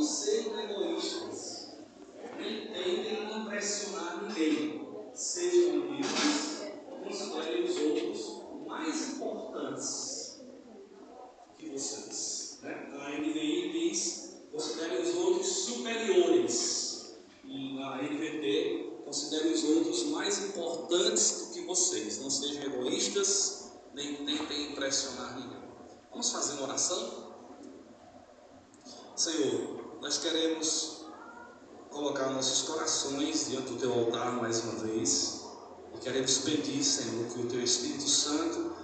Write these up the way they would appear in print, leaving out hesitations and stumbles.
sejam egoístas, nem tentem impressionar ninguém. Sejam humildes, considerem os outros mais importantes que vocês. A NVI diz: considerem os outros superiores. E na NVT, considerem os outros mais importantes do que vocês. Não sejam egoístas, nem tentem impressionar ninguém. Vamos fazer uma oração? Senhor, nós queremos colocar nossos corações diante do Teu altar mais uma vez. E queremos pedir, Senhor, que o Teu Espírito Santo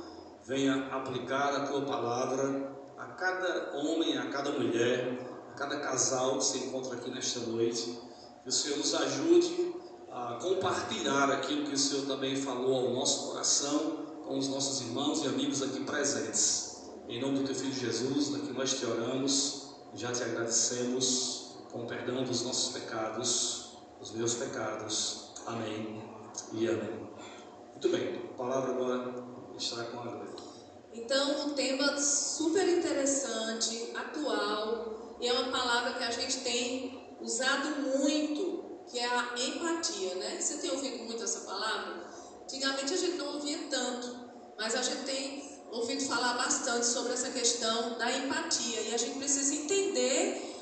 venha aplicar a Tua palavra a cada homem, a cada mulher, a cada casal que se encontra aqui nesta noite. Que o Senhor nos ajude a compartilhar aquilo que o Senhor também falou ao nosso coração com os nossos irmãos e amigos aqui presentes. Em nome do Teu Filho Jesus, aqui nós te oramos. Já te agradecemos com o perdão dos nossos pecados, dos meus pecados. Amém e amém. Muito bem, a palavra agora está com a Glória. Então, um tema super interessante, atual, e é uma palavra que a gente tem usado muito, que é a empatia, né? Você tem ouvido muito essa palavra? Antigamente a gente não ouvia tanto, mas a gente tem ouvido falar bastante sobre essa questão da empatia, e a gente precisa entender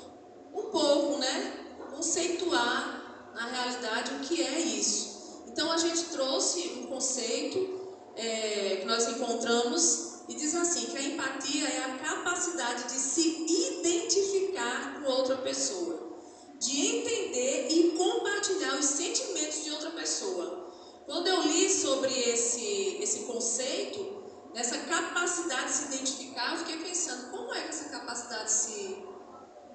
um pouco, né? Conceituar na realidade o que é isso. Então a gente trouxe um conceito que nós encontramos e diz assim, que a empatia é a capacidade de se identificar com outra pessoa, de entender e compartilhar os sentimentos de outra pessoa. Quando eu li sobre esse conceito, nessa capacidade de se identificar, eu fiquei pensando, como é que essa capacidade se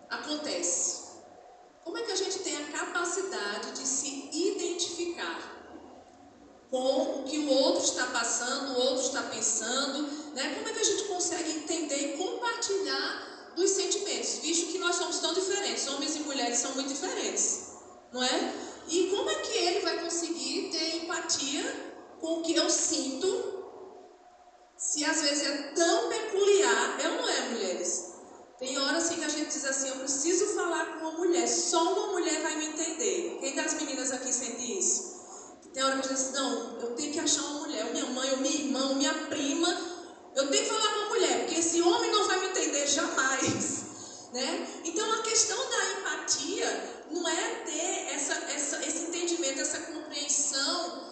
acontece? Como é que a gente tem a capacidade de se identificar com o que o outro está passando, o outro está pensando, né? Como é que a gente consegue entender e compartilhar dos sentimentos, visto que nós somos tão diferentes, homens e mulheres são muito diferentes, não é? E como é que ele vai conseguir ter empatia com o que eu sinto, se às vezes é tão peculiar? É ou não é, mulheres? Tem horas assim que a gente diz assim, eu preciso falar com uma mulher, só uma mulher vai me entender. Quem das meninas aqui sente isso? Tem hora que a gente diz, não, eu tenho que achar uma mulher, ou minha mãe, ou minha irmã, ou minha prima, eu tenho que falar com uma mulher, porque esse homem não vai me entender jamais, né? Então a questão da empatia não é ter esse entendimento, essa compreensão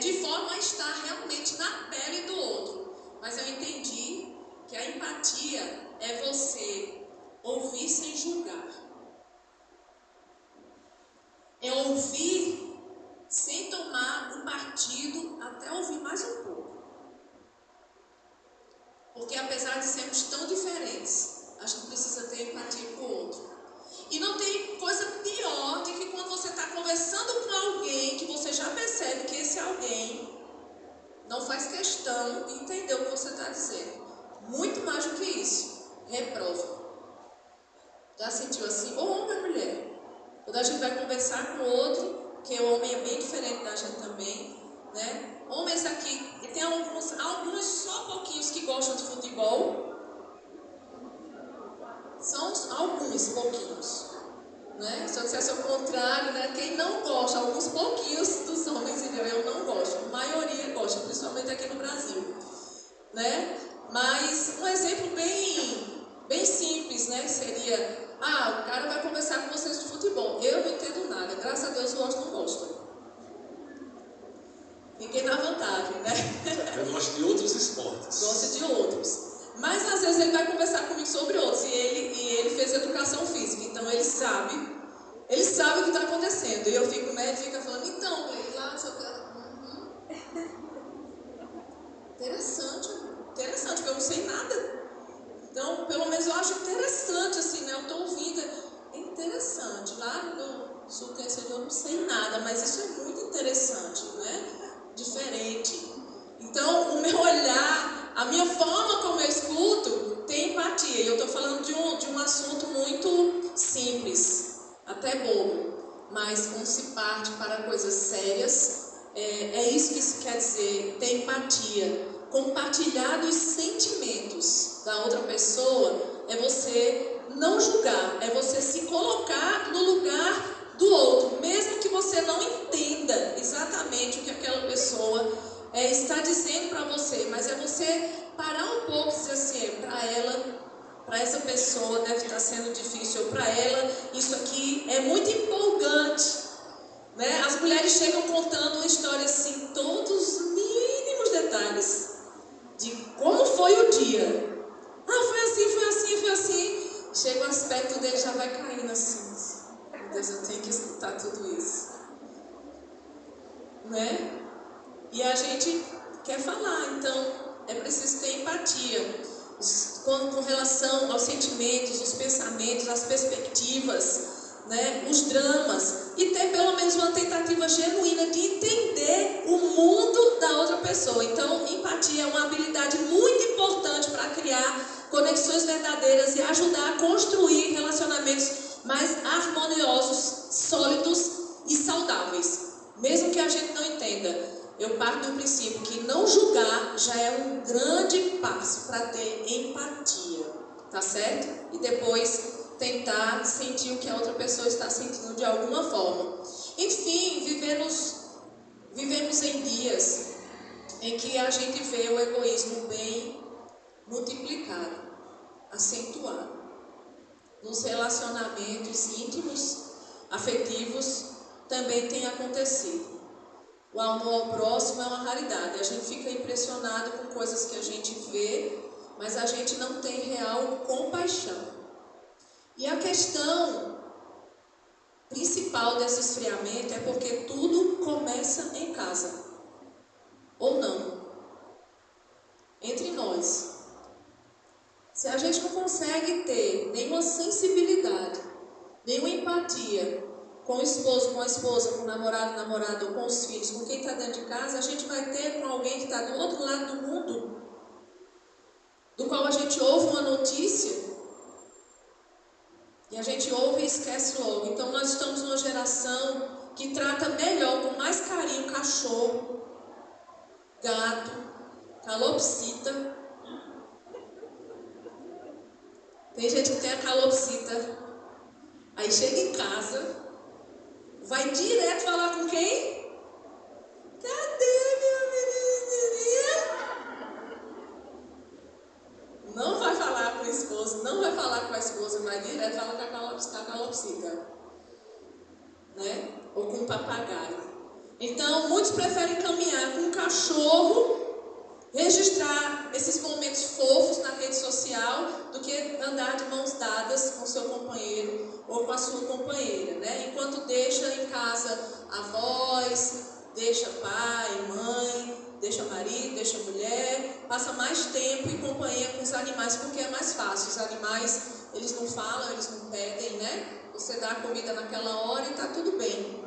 de forma a estar realmente na pele do outro, mas eu entendi que a empatia é você ouvir sem julgar, é ouvir sem tomar um partido, até ouvir mais um pouco. Porque apesar de sermos tão diferentes, a gente precisa ter empatia com o outro. E não tem coisa pior do que quando você está conversando com alguém que você já percebe que esse alguém não faz questão de entender o que você está dizendo. Muito mais do que isso, reprova. Já sentiu assim? Ou homem ou mulher? Quando a gente vai conversar com o outro, porque o homem é bem diferente da gente também, né? Homens aqui, e tem alguns só pouquinhos que gostam de futebol. São alguns pouquinhos, né? Se eu dissesse o contrário, né? Quem não gosta, alguns pouquinhos dos homens, eu não gosto, a maioria gosta, principalmente aqui no Brasil, né? Mas um exemplo bem simples, né? Seria, o cara vai conversar com vocês de futebol. Eu não entendo nada, graças a Deus o outro não gosta. Fiquei na vantagem, né? Eu gosto de outros esportes. Gosta de outros. Mas às vezes ele vai conversar comigo sobre outros. E ele fez educação física, então ele sabe o que está acontecendo. E eu fico, né? Ele fica falando, então, lá, seu cara. Interessante, porque eu não sei nada. Então, pelo menos eu acho interessante, assim, né? Eu estou ouvindo, é interessante. Lá no sul eu não sei nada, mas isso é muito interessante, né? Diferente. Então, o meu olhar, a minha forma como eu escuto, tem empatia. E eu estou falando de um assunto muito simples, até bobo, mas quando se parte para coisas sérias, é isso que isso quer dizer, ter empatia. Compartilhar dos sentimentos da outra pessoa é você não julgar, é você se colocar para ela, isso aqui é muito empolgante, né? As mulheres chegam contando uma história assim, todos os mínimos detalhes de como foi o dia. Foi assim, foi assim, foi assim. Chega o aspecto dele, já vai caindo assim. Meu Deus, eu tenho que escutar tudo isso, né? E a gente quer falar, então é preciso ter empatia com relação aos sentimentos, os pensamentos, as perspectivas, né? Os dramas, e ter pelo menos uma tentativa genuína de entender o mundo da outra pessoa. Então, empatia é uma habilidade muito importante para criar conexões verdadeiras e ajudar a construir relacionamentos mais harmoniosos, sólidos e saudáveis, mesmo que a gente não entenda. Eu parto do princípio que não julgar já é um grande passo para ter empatia, tá certo? E depois tentar sentir o que a outra pessoa está sentindo de alguma forma. Enfim, vivemos em dias em que a gente vê o egoísmo bem multiplicado, acentuado. Nos relacionamentos íntimos, afetivos, também tem acontecido. O amor ao próximo é uma raridade. A gente fica impressionado com coisas que a gente vê, mas a gente não tem real compaixão. E a questão principal desse esfriamento é porque tudo começa em casa. Ou não? Entre nós. Se a gente não consegue ter nenhuma sensibilidade, nenhuma empatia com o esposo, com a esposa, com o namorado, namorada, ou com os filhos, com quem está dentro de casa, a gente vai ter com alguém que está do outro lado do mundo, do qual a gente ouve uma notícia e a gente ouve e esquece logo. Então nós estamos numa geração que trata melhor, com mais carinho, cachorro, gato, calopsita. Tem gente que tem a calopsita, aí chega em casa, vai direto falar com quem? Cadê minha menininha? Não vai falar com o esposo, não vai falar com a esposa, vai direto falar com a calopsita, né? Ou com o papagaio. Então, muitos preferem caminhar com um cachorro, registrar esses momentos fofos na rede social, do que andar de mãos dadas com seu companheiro ou com a sua companheira, né? Enquanto deixa em casa avós, deixa pai, mãe, deixa marido, deixa mulher, passa mais tempo em companhia com os animais, porque é mais fácil. Os animais, eles não falam, eles não pedem, né? Você dá a comida naquela hora e está tudo bem.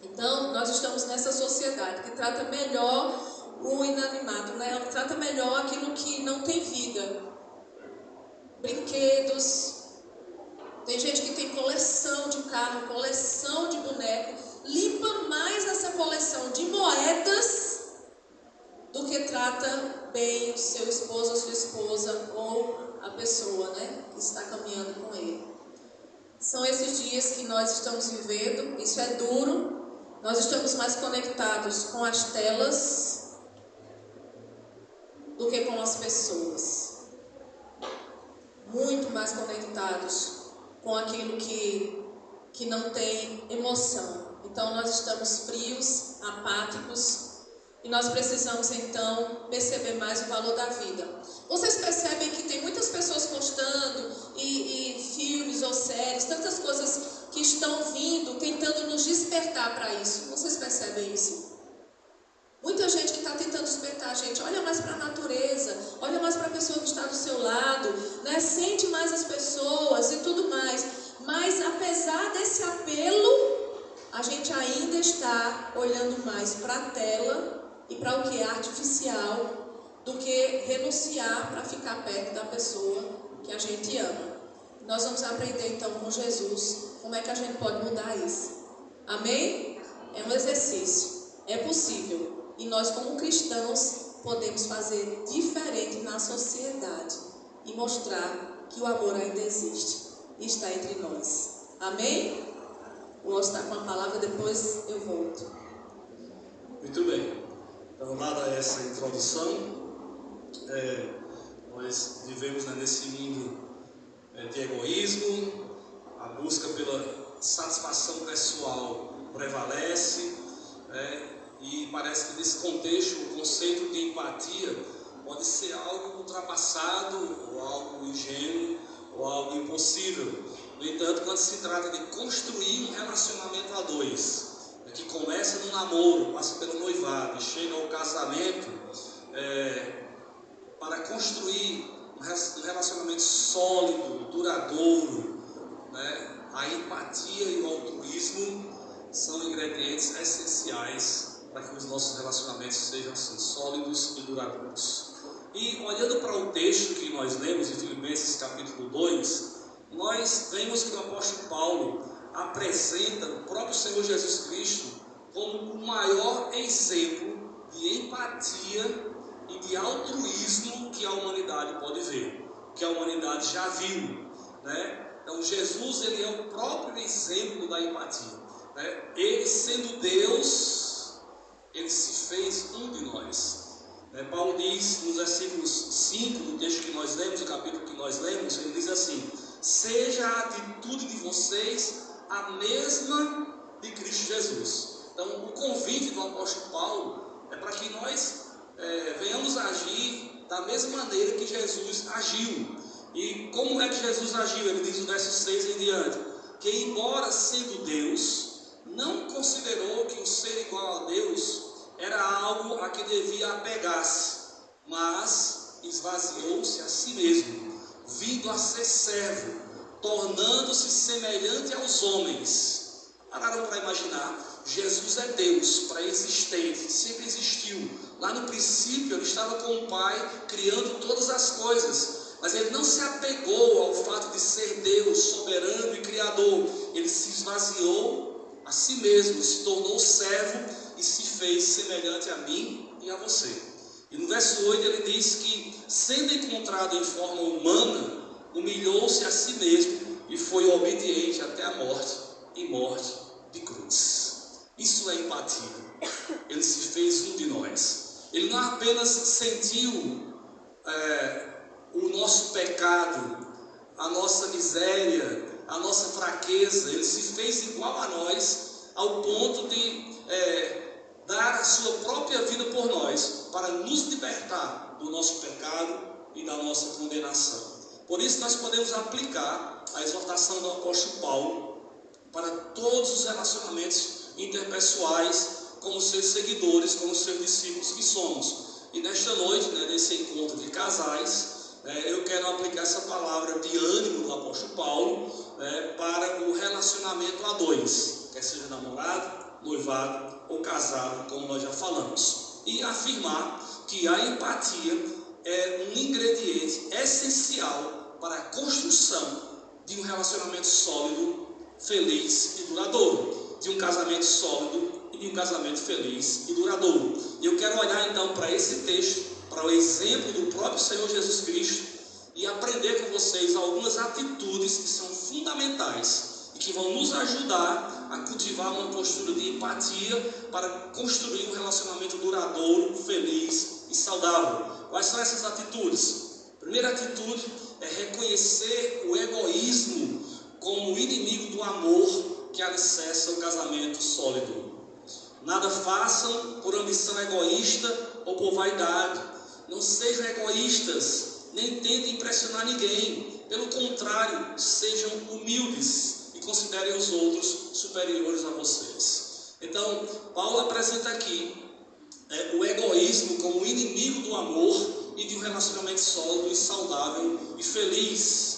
Então, nós estamos nessa sociedade que trata melhor o inanimado, né? Trata melhor aquilo que não tem vida. Brinquedos. Tem gente que tem coleção de carro, coleção de boneco. Limpa mais essa coleção de moedas do que trata bem o seu esposo ou sua esposa, ou a pessoa, né, que está caminhando com ele. São esses dias que nós estamos vivendo. Isso é duro. Nós estamos mais conectados com as telas do que com as pessoas. Muito mais conectados com aquilo que não tem emoção. Então nós estamos frios, apáticos, e nós precisamos então perceber mais o valor da vida. Vocês percebem que tem muitas pessoas postando e filmes ou séries, tantas coisas que estão vindo, tentando nos despertar para isso. Vocês percebem isso? Muita gente que está tentando despertar a gente. Olha mais para a natureza, olha mais para a pessoa que está do seu lado, né? Sente mais as pessoas e tudo mais. Mas apesar desse apelo, a gente ainda está olhando mais para a tela e para o que é artificial do que renunciar para ficar perto da pessoa que a gente ama. Nós vamos aprender então com Jesus como é que a gente pode mudar isso. Amém? É um exercício, é possível. E nós, como cristãos, podemos fazer diferente na sociedade e mostrar que o amor ainda existe e está entre nós. Amém? Vou estar com a palavra, depois eu volto. Muito bem. Então, dada essa introdução, nós vivemos nesse mundo de egoísmo, parece que nesse contexto o conceito de empatia pode ser algo ultrapassado, ou algo ingênuo, ou algo impossível. No entanto, quando se trata de construir um relacionamento a dois, que começa no namoro, passa pelo noivado e chega ao casamento, para construir um relacionamento sólido, duradouro, né? A empatia e o altruísmo são ingredientes essenciais para que os nossos relacionamentos sejam assim, sólidos e duradouros. E olhando para o texto que nós lemos em Filipenses capítulo 2, nós vemos que o apóstolo Paulo apresenta o próprio Senhor Jesus Cristo como o maior exemplo de empatia e de altruísmo que a humanidade pode ver, que a humanidade já viu, né? Então Jesus, ele é o próprio exemplo da empatia, né? Ele sendo Deus, ele se fez um de nós. Paulo diz nos versículos 5 do texto que nós lemos, do capítulo que nós lemos, ele diz assim: seja a atitude de vocês a mesma de Cristo Jesus. Então o convite do apóstolo Paulo é para que nós venhamos agir da mesma maneira que Jesus agiu. E como é que Jesus agiu? Ele diz no verso 6 em diante, que embora sendo Deus, não considerou que o ser igual a Deus era algo a que devia apegar-se, mas esvaziou-se a si mesmo, vindo a ser servo, tornando-se semelhante aos homens. Pararam para imaginar? Jesus é Deus, pré-existente, sempre existiu. Lá no princípio ele estava com o Pai, criando todas as coisas. Mas ele não se apegou ao fato de ser Deus, soberano e criador. Ele se esvaziou a si mesmo, se tornou servo e se fez semelhante a mim e a você. E no verso 8 ele diz que, sendo encontrado em forma humana, humilhou-se a si mesmo e foi obediente até a morte, e morte de cruz. Isso é empatia. Ele se fez um de nós. Ele não apenas sentiu o nosso pecado, a nossa miséria, a nossa fraqueza. Ele se fez igual a nós, ao ponto de dar a sua própria vida por nós, para nos libertar do nosso pecado e da nossa condenação. Por isso nós podemos aplicar a exortação do apóstolo Paulo para todos os relacionamentos interpessoais, como seus seguidores, como seus discípulos que somos. E nesta noite, nesse encontro de casais, eu quero aplicar essa palavra de ânimo do apóstolo Paulo para o relacionamento a dois, quer seja namorado, noivado ou casado, como nós já falamos, e afirmar que a empatia é um ingrediente essencial para a construção de um relacionamento sólido, feliz e duradouro, de um casamento sólido e de um casamento feliz e duradouro. E eu quero olhar então para esse texto, para o exemplo do próprio Senhor Jesus Cristo, e aprender com vocês algumas atitudes que são fundamentais e que vão nos ajudar a cultivar uma postura de empatia para construir um relacionamento duradouro, feliz e saudável. Quais são essas atitudes? A primeira atitude é reconhecer o egoísmo como inimigo do amor que alicerça o casamento sólido. Nada façam por ambição egoísta ou por vaidade. Não sejam egoístas, nem tentem impressionar ninguém. Pelo contrário, sejam humildes e considerem os outros superiores a vocês. Então, Paulo apresenta aqui o egoísmo como inimigo do amor e de um relacionamento sólido e saudável e feliz.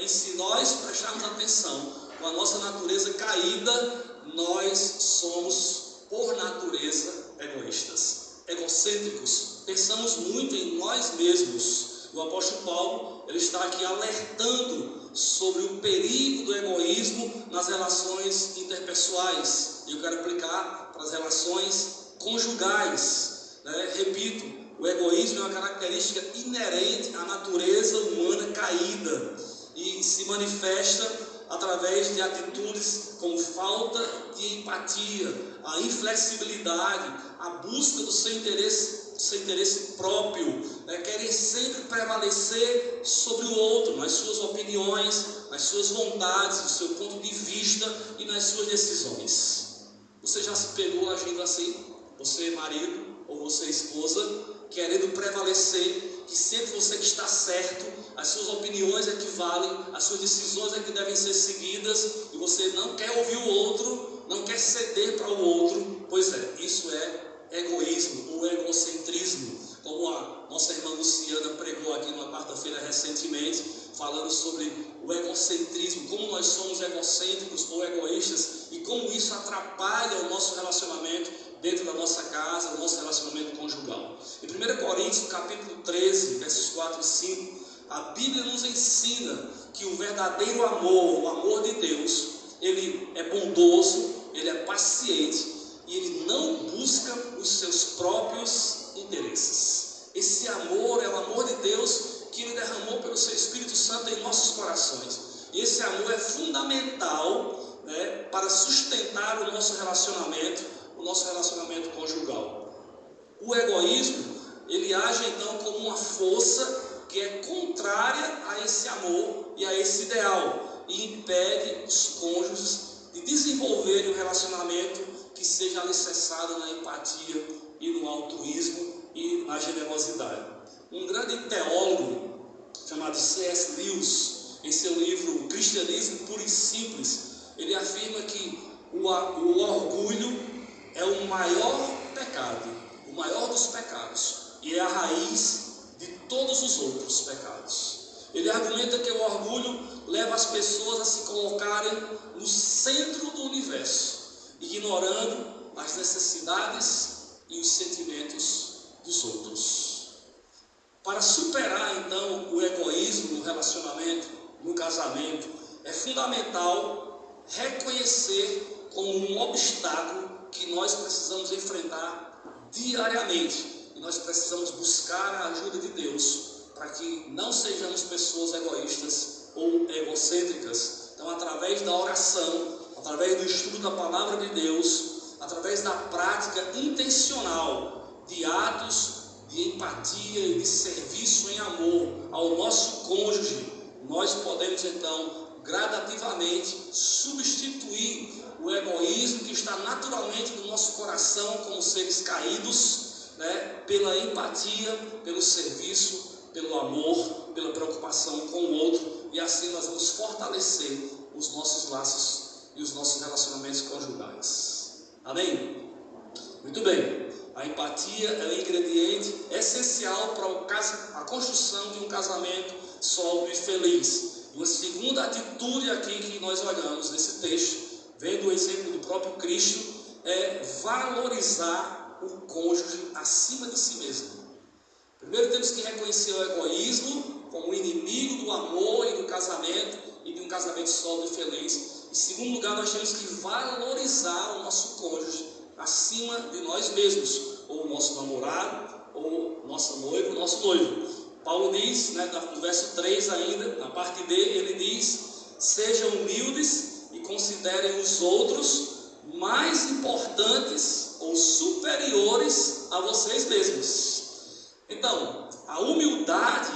E se nós prestarmos atenção com a nossa natureza caída, nós somos, por natureza, egoístas, egocêntricos, pensamos muito em nós mesmos. O apóstolo Paulo, ele está aqui alertando sobre o perigo do egoísmo nas relações interpessoais. E eu quero aplicar para as relações conjugais. Repito, o egoísmo é uma característica inerente à natureza humana caída e se manifesta através de atitudes como falta de empatia, a inflexibilidade, a busca do seu interesse próprio, querer sempre prevalecer sobre o outro, nas suas opiniões, nas suas vontades, no seu ponto de vista e nas suas decisões. Você já se pegou agindo assim? você marido ou você esposa, querendo prevalecer, que sempre você que está certo, as suas opiniões é que valem, as suas decisões é que devem ser seguidas, e você não quer ouvir o outro, não quer ceder para o outro. Pois é, isso é egoísmo ou egocentrismo, como a nossa irmã Luciana pregou aqui numa quarta-feira recentemente, falando sobre o egocentrismo, como nós somos egocêntricos ou egoístas e como isso atrapalha o nosso relacionamento dentro da nossa casa, o nosso relacionamento conjugal. Em 1 Coríntios, capítulo 13, versos 4 e 5, a Bíblia nos ensina que o verdadeiro amor, o amor de Deus, ele é bondoso, ele é paciente e ele não busca os seus próprios interesses. Esse amor é o amor de Deus que ele derramou pelo seu Espírito Santo em nossos corações. E esse amor é fundamental, né, para sustentar o nosso relacionamento conjugal. O egoísmo, ele age então como uma força que é contrária a esse amor e a esse ideal, e impede os cônjuges de desenvolverem um relacionamento que seja alicerçado na empatia e no altruísmo e na generosidade. Um grande teólogo chamado C.S. Lewis, em seu livro Cristianismo Puro e Simples, ele afirma que o orgulho é o maior pecado, o maior dos pecados, e é a raiz de todos os outros pecados. Ele argumenta que o orgulho leva as pessoas a se colocarem no centro do universo, ignorando as necessidades e os sentimentos dos outros. Para superar então o egoísmo no relacionamento, no casamento, é fundamental reconhecer como um obstáculo que nós precisamos enfrentar diariamente, e nós precisamos buscar a ajuda de Deus para que não sejamos pessoas egoístas ou egocêntricas. Então, através da oração, através do estudo da palavra de Deus, através da prática intencional de atos de empatia e de serviço em amor ao nosso cônjuge, nós podemos então gradativamente substituir o egoísmo que está naturalmente no nosso coração como seres caídos, né, pela empatia, pelo serviço, pelo amor, pela preocupação com o outro, e assim nós vamos fortalecer os nossos laços e os nossos relacionamentos conjugais. Amém? Muito bem. A empatia é um ingrediente essencial para a construção de um casamento sólido e feliz. Uma segunda atitude aqui que nós olhamos nesse texto, vendo o exemplo do próprio Cristo, é valorizar o cônjuge acima de si mesmo. Primeiro temos que reconhecer o egoísmo como inimigo do amor e do casamento, e de um casamento sólido e feliz. Em segundo lugar, nós temos que valorizar o nosso cônjuge acima de nós mesmos, ou o nosso namorado, ou nossa noiva, o nosso noivo. Paulo diz, né, no verso 3 ainda, na parte D, ele diz: sejam humildes e considerem os outros mais importantes ou superiores a vocês mesmos. Então, a humildade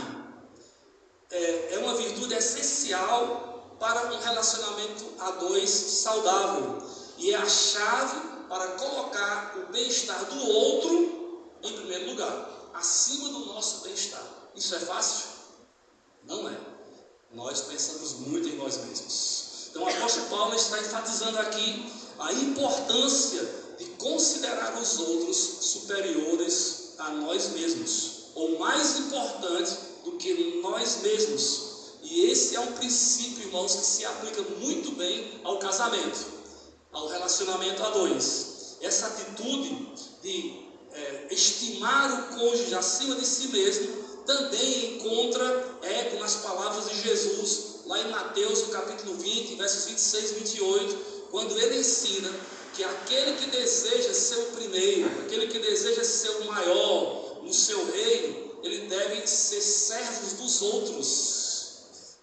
é uma virtude essencial para um relacionamento a dois saudável, e é a chave para colocar o bem-estar do outro em primeiro lugar, acima do nosso bem-estar. Isso é fácil? Não é. Nós pensamos muito em nós mesmos. Então o apóstolo Paulo está enfatizando aqui a importância de considerar os outros superiores a nós mesmos, ou mais importante do que nós mesmos. E esse é um princípio, irmãos, que se aplica muito bem ao casamento, ao relacionamento a dois. Essa atitude de estimar o cônjuge acima de si mesmo também encontra eco nas palavras de Jesus, lá em Mateus, no capítulo 20, versos 26 e 28, quando ele ensina que aquele que deseja ser o primeiro, aquele que deseja ser o maior no seu reino, ele deve ser servos dos outros.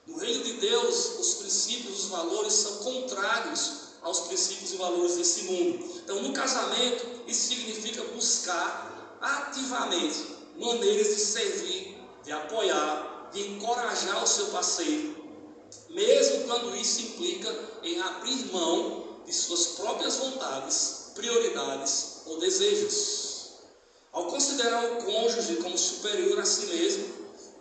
No reino de Deus, os princípios, os valores são contrários aos princípios e valores desse mundo. Então, no casamento, isso significa buscar ativamente maneiras de servir, de apoiar, de encorajar o seu parceiro, mesmo quando isso implica em abrir mão de suas próprias vontades, prioridades ou desejos. Ao considerar o cônjuge como superior a si mesmo,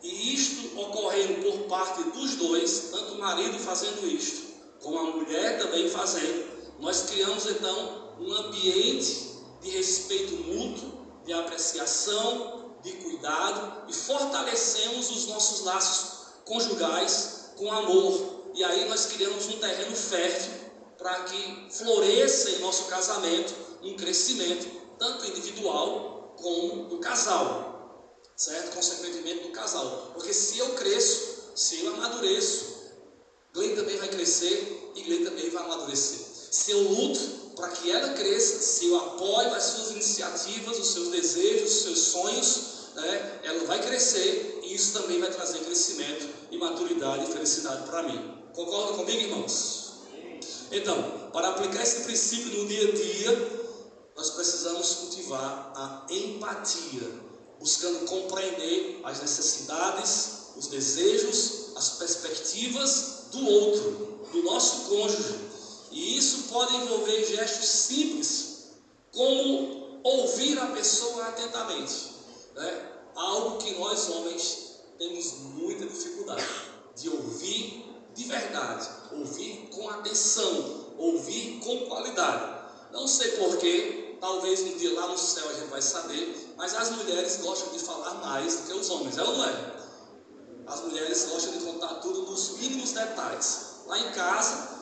e isto ocorrendo por parte dos dois, tanto o marido fazendo isto, como a mulher também fazendo, nós criamos então um ambiente de respeito mútuo, de apreciação, de cuidado, e fortalecemos os nossos laços conjugais com amor. E aí nós criamos um terreno fértil para que floresça em nosso casamento um crescimento tanto individual como do casal, certo? Consequentemente do casal, porque se eu cresço, se eu amadureço, Glenn também vai crescer e Glenn também vai amadurecer. Se eu luto para que ela cresça, se eu apoio as suas iniciativas, os seus desejos, os seus sonhos, né, ela vai crescer e isso também vai trazer crescimento e maturidade e felicidade para mim. Concordam comigo, irmãos? Então, para aplicar esse princípio no dia a dia, nós precisamos cultivar a empatia, buscando compreender as necessidades, os desejos, as perspectivas do outro, do nosso cônjuge. E isso pode envolver gestos simples, como ouvir a pessoa atentamente, né? Algo que nós homens temos muita dificuldade de ouvir de verdade, ouvir com atenção, ouvir com qualidade. Não sei porquê, talvez um dia lá no céu a gente vai saber, mas as mulheres gostam de falar mais do que os homens, é ou não é? As mulheres gostam de contar tudo nos mínimos detalhes. Lá em casa,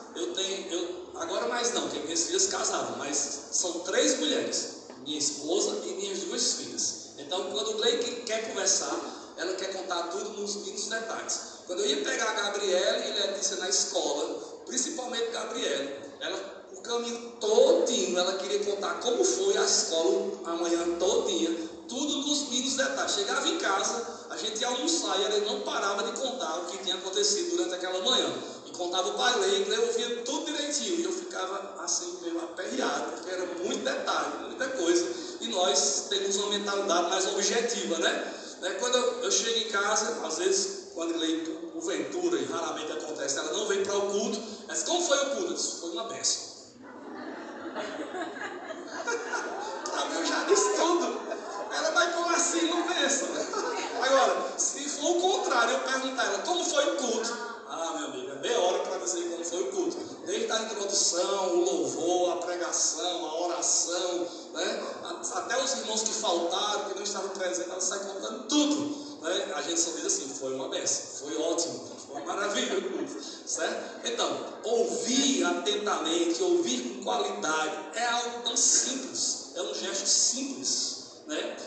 agora mais não, porque minhas filhas casaram, mas são 3 mulheres, minha esposa e minhas 2 filhas. Então, quando o Gleice quer conversar, ela quer contar tudo nos mínimos detalhes. Quando eu ia pegar a Gabriela e Letícia na escola, principalmente Gabriela, o caminho todinho, ela queria contar como foi a escola a manhã todinha, tudo nos mínimos detalhes. Chegava em casa, a gente ia almoçar e ela não parava de contar o que tinha acontecido durante aquela manhã. E contava o pai, eu ouvia tudo direitinho. E eu ficava assim, meio aperreado, porque era muito detalhe, muita coisa. E nós temos uma mentalidade mais objetiva, né? Quando eu chego em casa, às vezes, quando eu leio porventura, e raramente acontece, ela não vem para o culto. Mas como foi o culto? Eu disse, foi uma bênção. Para mim eu já disse tudo. Ela vai como assim, uma bênção. Agora, se for o contrário, eu pergunto a ela, como foi o culto? Ah, minha amiga, meia hora para dizer como foi o culto. Desde a introdução, o louvor, a pregação, a oração, né? Até os irmãos que faltaram, que não estavam presentes, ela sai contando tudo. Né? A gente só diz assim, foi uma bênção, foi ótimo, foi uma maravilha o culto, certo? Então, ouvir atentamente, ouvir com qualidade, é algo tão simples, é um gesto simples, né?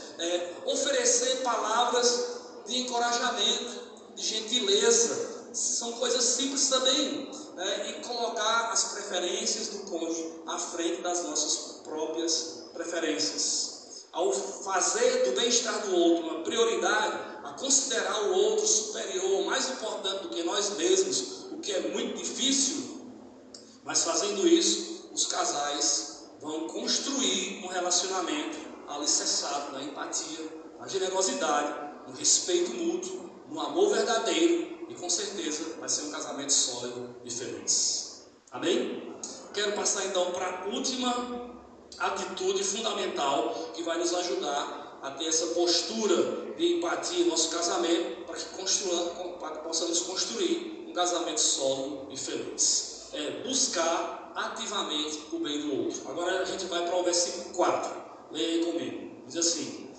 Oferecer palavras de encorajamento, de gentileza, são coisas simples também, né? E colocar as preferências do cônjuge à frente das nossas próprias preferências. Ao fazer do bem-estar do outro uma prioridade, a considerar o outro superior, mais importante do que nós mesmos, o que é muito difícil, mas fazendo isso, os casais vão construir um relacionamento alicerçado na empatia, na generosidade, no respeito mútuo, no amor verdadeiro, e com certeza vai ser um casamento sólido e feliz. Amém? Quero passar então para a última atitude fundamental que vai nos ajudar a ter essa postura de empatia em nosso casamento, para que possamos construir um casamento sólido e feliz. É buscar ativamente o bem do outro. Agora a gente vai para o versículo 4. Leia aí comigo. Diz assim: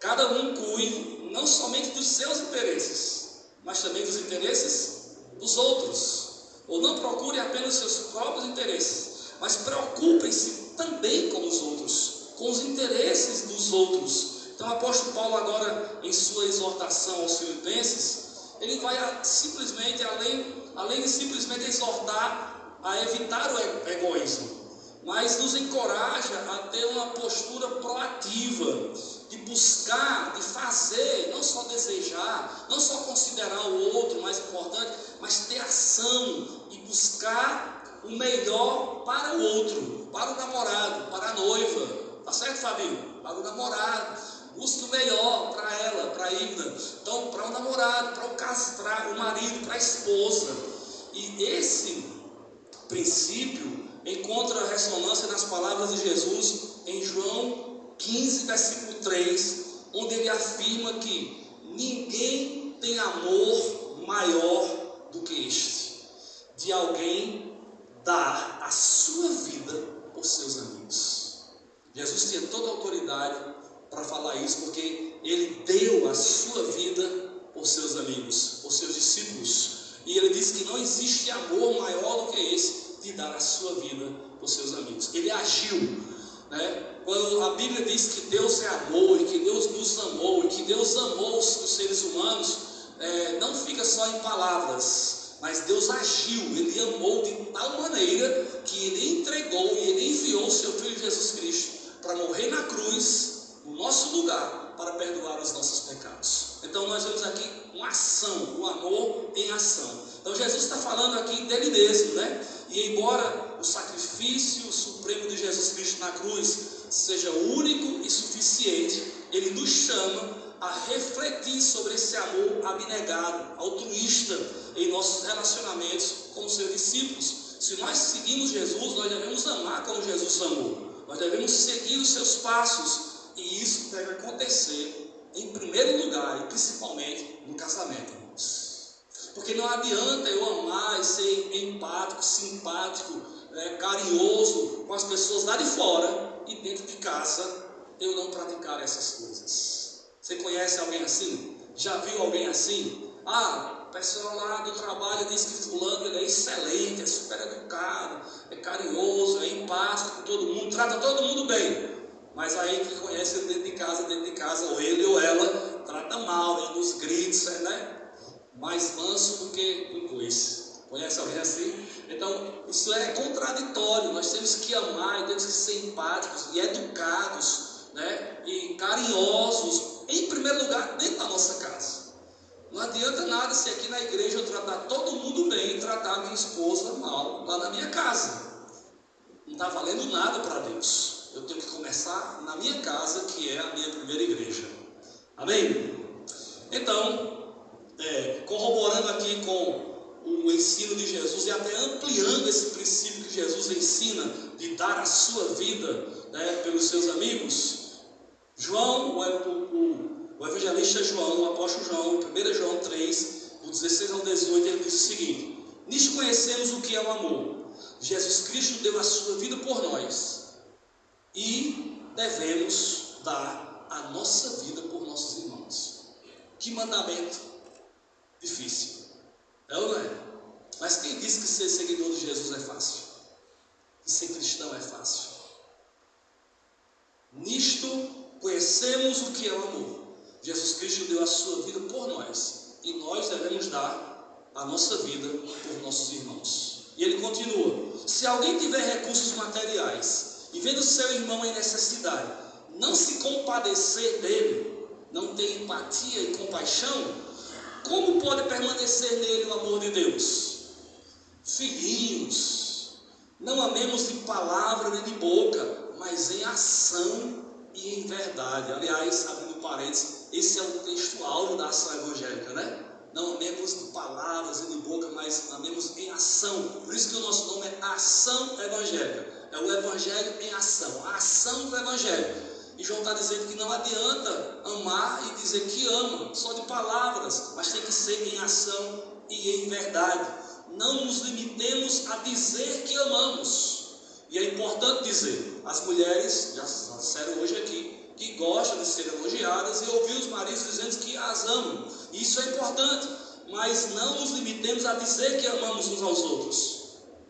cada um cuide não somente dos seus interesses, mas também dos interesses dos outros. Ou não procure apenas os seus próprios interesses, mas preocupem-se também com os outros, com os interesses dos outros. Então o apóstolo Paulo agora, em sua exortação aos filipenses, ele vai simplesmente, além de simplesmente exortar a evitar o egoísmo, mas nos encoraja a ter uma postura proativa, de buscar, de fazer, não só desejar, não só considerar o outro mais importante, mas ter ação e buscar o melhor para o outro, para o namorado, para a noiva, tá certo, Fabinho? Para o namorado, busque o melhor para ela, para a Ivna, então para o namorado, para o marido, para a esposa. E esse princípio encontra ressonância nas palavras de Jesus em João 15, versículo 3, onde ele afirma que ninguém tem amor maior do que este, de alguém dar a sua vida por seus amigos. Jesus tinha toda a autoridade para falar isso, porque ele deu a sua vida por seus amigos, por seus discípulos. E ele disse que não existe amor maior do que esse, de dar a sua vida por seus amigos. Ele agiu, né? Quando a Bíblia diz que Deus é amor, e que Deus nos amou, e que Deus amou os seres humanos, não fica só em palavras, mas Deus agiu. Ele amou de tal maneira que ele entregou e ele enviou o seu Filho Jesus Cristo para morrer na cruz, no nosso lugar, para perdoar os nossos pecados. Então nós vemos aqui uma ação, o amor em ação. Então Jesus está falando aqui dele mesmo, né? E embora o sacrifício supremo de Jesus Cristo na cruz seja único e suficiente, ele nos chama a refletir sobre esse amor abnegado, altruísta em nossos relacionamentos com os seus discípulos. Se nós seguimos Jesus, nós devemos amar como Jesus amou. Nós devemos seguir os seus passos, e isso deve acontecer em primeiro lugar e principalmente no casamento, irmãos. Porque não adianta eu amar e ser empático, simpático, carinhoso com as pessoas lá de fora e dentro de casa eu não praticar essas coisas. Você conhece alguém assim? Já viu alguém assim? O pessoal lá do trabalho diz que fulano ele é excelente, é super educado, é carinhoso, é empático com todo mundo, trata todo mundo bem. Mas aí que conhece dentro de casa, ou ele ou ela, trata mal, nos gritos, né? Mais manso do que um coice. Conhece alguém assim? Então, isso é contraditório. Nós temos que amar e temos que ser empáticos e educados, né? E carinhosos, em primeiro lugar, dentro da nossa casa. Não adianta nada se aqui na igreja eu tratar todo mundo bem e tratar minha esposa mal lá na minha casa. Não está valendo nada para Deus. Eu tenho que começar na minha casa, que é a minha primeira igreja. Amém? Então, corroborando aqui com o ensino de Jesus e até ampliando esse princípio que Jesus ensina de dar a sua vida, né, pelos seus amigos, João, o evangelista João, o apóstolo João, 1 João 3, do 16 ao 18, ele diz o seguinte: nisto conhecemos o que é o amor. Jesus Cristo deu a sua vida por nós. E devemos dar a nossa vida por nossos irmãos. Que mandamento difícil, é ou não é? Mas quem disse que ser seguidor de Jesus é fácil? Que ser cristão é fácil? Nisto conhecemos o que é o amor. Jesus Cristo deu a sua vida por nós, e nós devemos dar a nossa vida por nossos irmãos. E ele continua: se alguém tiver recursos materiais e vendo seu irmão em necessidade, não se compadecer dele, não ter empatia e compaixão, como pode permanecer nele o amor de Deus? Filhinhos, não amemos de palavra nem de boca, mas em ação e em verdade. Aliás, abrindo parênteses, esse é o texto áureo da ação evangélica, né? Não amemos de palavras e de boca, mas amemos em ação. Por isso que o nosso nome é Ação Evangélica. É o Evangelho em ação, a ação do Evangelho. E João está dizendo que não adianta amar e dizer que ama, só de palavras, mas tem que ser em ação e em verdade. Não nos limitemos a dizer que amamos. E é importante dizer, as mulheres, já disseram hoje aqui, que gostam de ser elogiadas e ouvir os maridos dizendo que as amam. Isso é importante, mas não nos limitemos a dizer que amamos uns aos outros.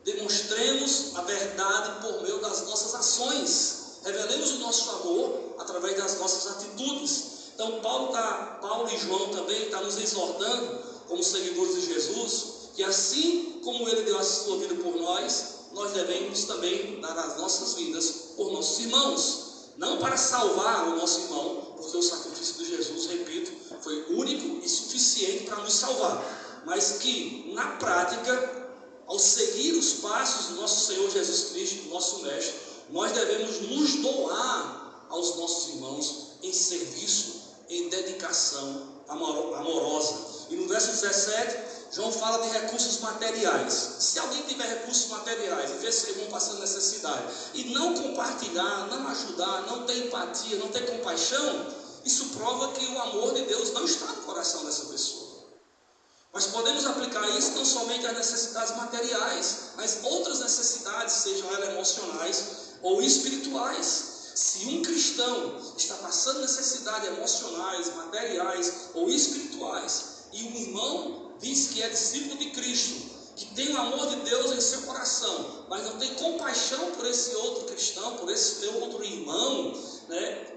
Demonstremos a verdade por meio das nossas ações. Revelemos o nosso amor através das nossas atitudes. Então Paulo e João também estão nos exortando, como seguidores de Jesus, que assim como ele deu a sua vida por nós, nós devemos também dar as nossas vidas por nossos irmãos. Não para salvar o nosso irmão, porque o sacrifício de Jesus, repito, foi único e suficiente para nos salvar, mas que na prática, ao seguir os passos do nosso Senhor Jesus Cristo, nosso Mestre, nós devemos nos doar aos nossos irmãos em serviço, em dedicação amorosa. E no verso 17, João fala de recursos materiais. Se alguém tiver recursos materiais e vê esse irmão passando necessidade, e não compartilhar, não ajudar, não ter empatia, não ter compaixão, isso prova que o amor de Deus não está no coração dessa pessoa. Mas podemos aplicar isso não somente às necessidades materiais, mas outras necessidades, sejam elas emocionais ou espirituais. Se um cristão está passando necessidades emocionais, materiais ou espirituais, e um irmão diz que é discípulo de Cristo, que tem o amor de Deus em seu coração, mas não tem compaixão por esse outro cristão, por esse meu outro irmão,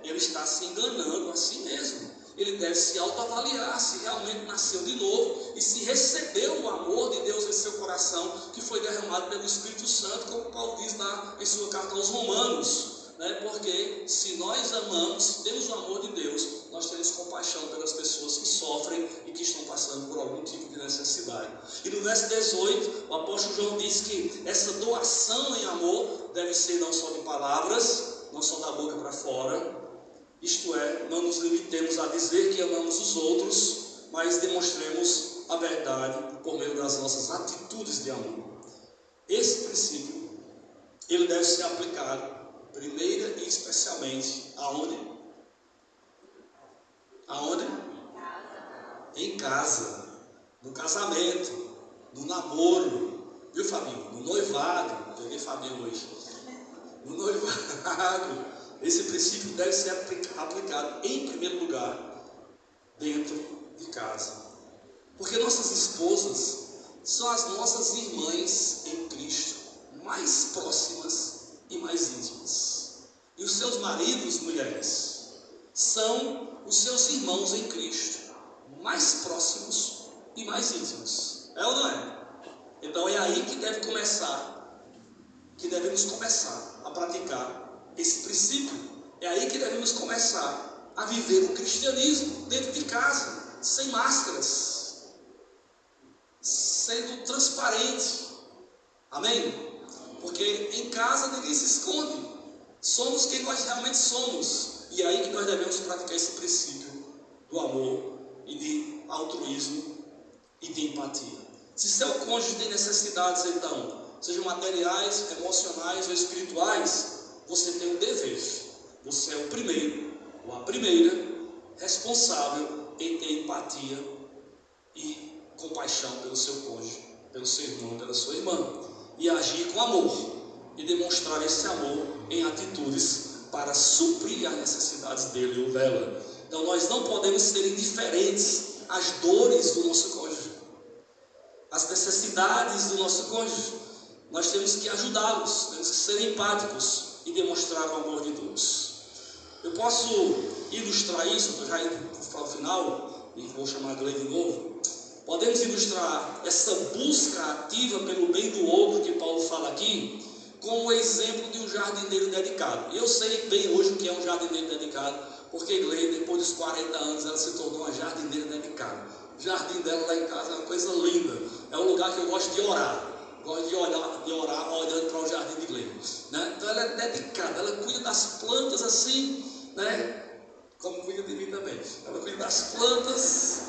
ele está se enganando a si mesmo. Ele deve se autoavaliar se realmente nasceu de novo e se recebeu o amor de Deus em seu coração, que foi derramado pelo Espírito Santo, como Paulo diz lá em sua carta aos Romanos. Porque se nós amamos, se temos o amor de Deus, nós temos compaixão pelas pessoas que sofrem e que estão passando por algum tipo de necessidade. E no verso 18, o apóstolo João diz que essa doação em amor deve ser não só de palavras, não só da boca para fora. Isto é, não nos limitemos a dizer que amamos os outros, mas demonstremos a verdade por meio das nossas atitudes de amor. Esse princípio, ele deve ser aplicado primeira e especialmente aonde? Aonde? Em casa, no casamento, no namoro, viu, Fabinho? No noivado, peguei Fabinho hoje. No noivado, esse princípio deve ser aplicado em primeiro lugar dentro de casa, porque nossas esposas são as nossas irmãs em Cristo, mais próximas e mais íntimas. E os seus maridos, mulheres, são os seus irmãos em Cristo, mais próximos e mais íntimos. É ou não é? Então é aí que devemos começar a praticar esse princípio. É aí que devemos começar a viver o cristianismo dentro de casa, sem máscaras, sendo transparente. Amém? Porque em casa ninguém se esconde. Somos quem nós realmente somos. E é aí que nós devemos praticar esse princípio do amor e de altruísmo e de empatia. Se seu cônjuge tem necessidades, então, sejam materiais, emocionais ou espirituais, você tem um dever. Você é o primeiro ou a primeira responsável em ter empatia e compaixão pelo seu cônjuge, pelo seu irmão, pela sua irmã, e agir com amor e demonstrar esse amor em atitudes para suprir as necessidades dele ou dela. Então nós não podemos ser indiferentes às dores do nosso cônjuge, às necessidades do nosso cônjuge. Nós temos que ajudá-los, temos que ser empáticos e demonstrar o amor de Deus. Eu posso ilustrar isso, estou já indo para o final, e vou chamar a Gleide de novo. Podemos ilustrar essa busca ativa pelo bem do outro que Paulo fala aqui, como o exemplo de um jardineiro dedicado. Eu sei bem hoje o que é um jardineiro dedicado, porque Gleide, depois dos 40 anos, ela se tornou uma jardineira dedicada. O jardim dela lá em casa é uma coisa linda, é um lugar que eu gosto de orar. Gosto de orar olhando para o jardim de Gleide, Então ela é dedicada, ela cuida das plantas assim, como cuida de mim também. Ela cuida das plantas,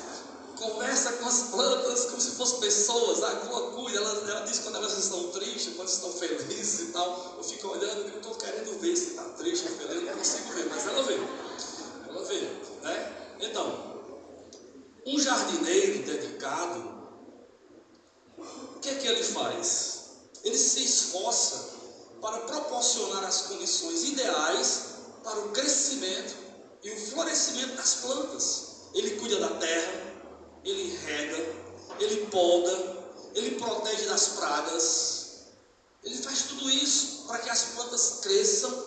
conversa com as plantas como se fossem pessoas. Ela cuida, ela diz quando elas estão tristes, quando estão felizes e tal. Eu fico olhando e digo, estou querendo ver se está triste ou feliz, não consigo ver, mas ela vê. Então, um jardineiro dedicado, o que é que ele faz? Ele se esforça para proporcionar as condições ideais para o crescimento e o florescimento das plantas. Ele cuida da terra, ele rega, ele poda, ele protege das pragas. Ele faz tudo isso para que as plantas cresçam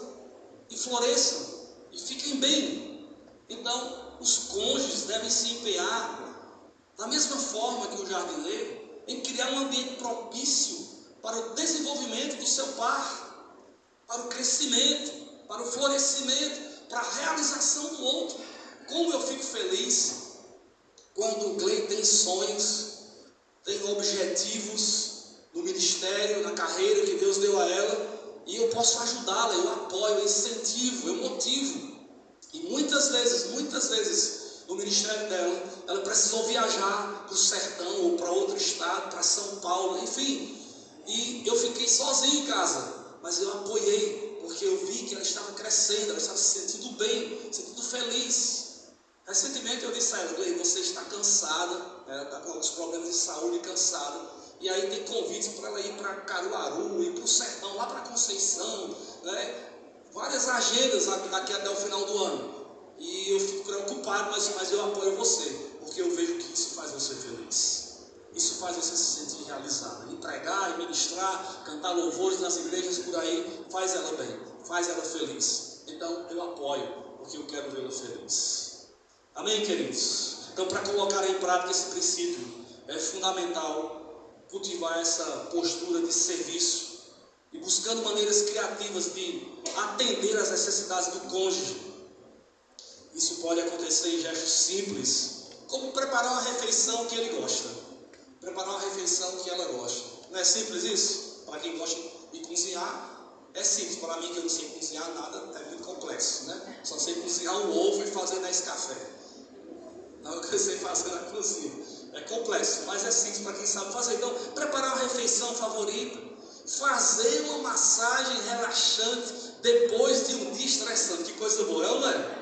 e floresçam e fiquem bem. Então, os cônjuges devem se empenhar da mesma forma que o jardineiro em criar um ambiente propício para o desenvolvimento do seu par, para o crescimento, para o florescimento, para a realização do outro. Como eu fico feliz quando o Gleide tem sonhos, tem objetivos no ministério, na carreira que Deus deu a ela, e eu posso ajudá-la, eu apoio, eu incentivo, eu motivo. E muitas vezes no ministério dela, ela precisou viajar para o sertão ou para outro estado, para São Paulo, enfim. E eu fiquei sozinho em casa, mas eu apoiei, porque eu vi que ela estava crescendo, ela estava se sentindo bem, se sentindo feliz. Recentemente eu disse a ela, Glei, você está cansada, ela está com alguns problemas de saúde, cansada, e aí tem convites para ela ir para Caruaru, ir para o sertão, lá para Conceição, né? Várias agendas daqui até o final do ano. E eu fico preocupado, mas eu apoio você, porque eu vejo que isso faz você feliz. Isso faz você se sentir realizado. Entregar e ministrar, cantar louvores nas igrejas por aí, faz ela bem, faz ela feliz. Então eu apoio, porque eu quero vê-la feliz. Amém, queridos? Então, para colocar em prática esse princípio, é fundamental cultivar essa postura de serviço e buscando maneiras criativas de atender às necessidades do cônjuge. Isso pode acontecer em gestos simples, como preparar uma refeição que ele gosta, preparar uma refeição que ela gosta. Não é simples isso? Para quem gosta de cozinhar, é simples. Para mim, que eu não sei cozinhar nada, é muito complexo, né? Só sei cozinhar um ovo e fazer Nescafé. Não é o que eu sei fazer na cozinha. É complexo, mas é simples para quem sabe fazer. Então, preparar uma refeição favorita, fazer uma massagem relaxante depois de um dia estressante. Que coisa boa, é ou não é?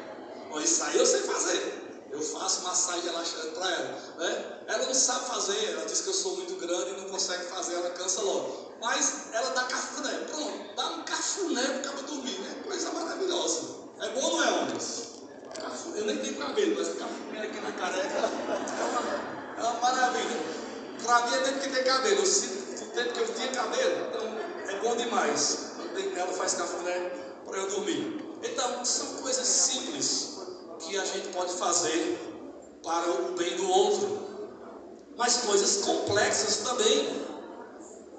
Bom, isso aí eu sei fazer. Eu faço massagem relaxante para ela, né? Ela não sabe fazer, ela diz que eu sou muito grande e não consegue fazer, ela cansa logo. Mas ela dá cafuné, pronto, dá um cafuné para o cabo dormir, né? Coisa maravilhosa. É bom ou não é, homens? Eu nem tenho cabelo, mas o cafuné aqui na careca é uma maravilha. Para mim é tempo que tem cabelo. Eu sinto o tempo que eu tinha cabelo, então é bom demais. Ela faz cafuné para eu dormir. Então, são coisas simples que a gente pode fazer para o bem do outro, mas coisas complexas também,